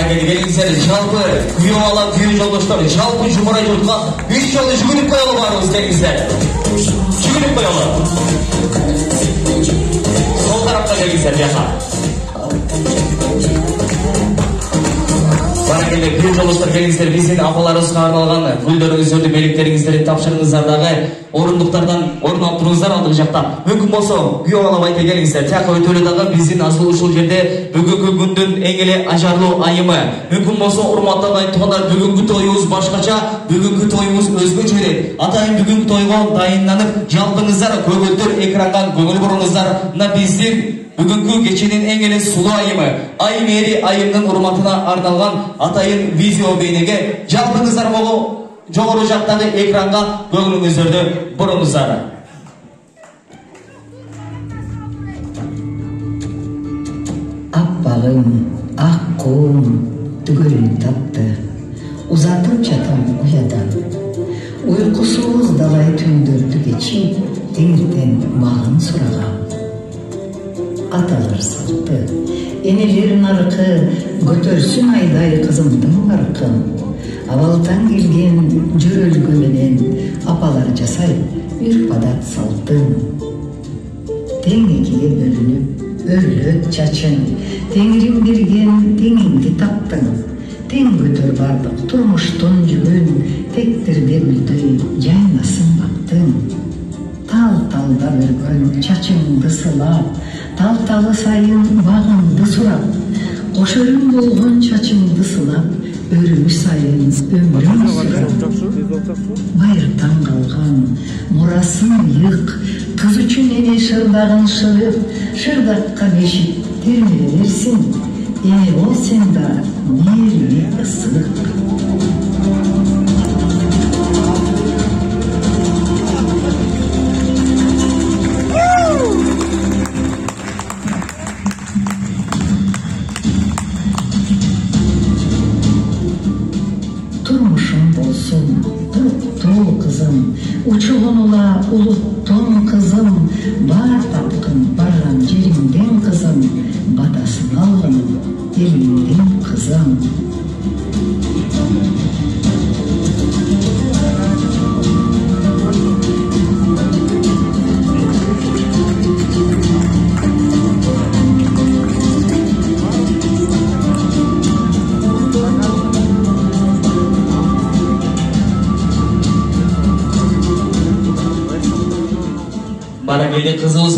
Gelingizler, жалпы күйеу ала күйеу жолдоштор, жалпы жұмырай жұртқа 3 жолы жүгініп қойалы барыңыз келіңіздер. Жүгініп қойалы. Сол тарапқа келіңіздер, жақа. Баракелде, күйеу жолдоштор келіңіздер, біздің апаларыңызға арналған гүлдеріңіздерді, белектеріңіздерді тапшырыңыздардағы орындықтардан орын алып тұрыңыздар алдық жақта. Мүмкін болса, күйеу ала байты келіңіздер. Тәқі өтөлідағы біздің асыл ушыл жерде бүгінгі күндің еңелі ажарлы айымы. Мүмкін болса, ұрматтағы туғандар бүгінгі тойымыз башқаша, бүгінгі тойымыз өзгөчө. Атайын бүгінгі тойға дайынланып, жалпыңыздар, көгілдір экранға көңіл бұрыңыздар. Мына біздің бүгінгі кеченің еңелі сұлу айымы, ай мери айымның ұрматына арналған атайын видео бейнеге жалпыңыздар болу жоғары жақтағы экранға көңіліңіздерді бұрыңыздар. Аппағым, ақ қуым түгелін тапты, ұзатып жатам ұядан. Ұйқысыз далай түндерді кечіп, теңірден мағын сұрағам. Аталар салты, енелер нарқы, көтерсін айдай қызымдың барқын. Авалтан келген жүрөлгөменен апалар жасай үрпадат салтын. Тең екіге бөлініп, өрлөт чачың, теңірім берген теңіңді таптың. Тең көтөр бардық тұрмыштың жүгін, тектір бегілді жайнасын бақтың. Тал-талда өргөн чачыңды сылап, тал-талы сайын бағыңды сұрап, қошырым болған чачыңды сылап, өріміш сайын өмірім сұрап. Байыртан қалған мұрасын йық, қыз үшін ене шырдағын шығып, шырдаққа бешіп термелерсің, ене ол сен да мерме ысық. Turmuşum bolsun, tuğ kızım, uçuğun ola uluttun kızım, bar tapkın bargan jerimden kızım, bataсын algın elimden kızım. Баракелде кызыбыз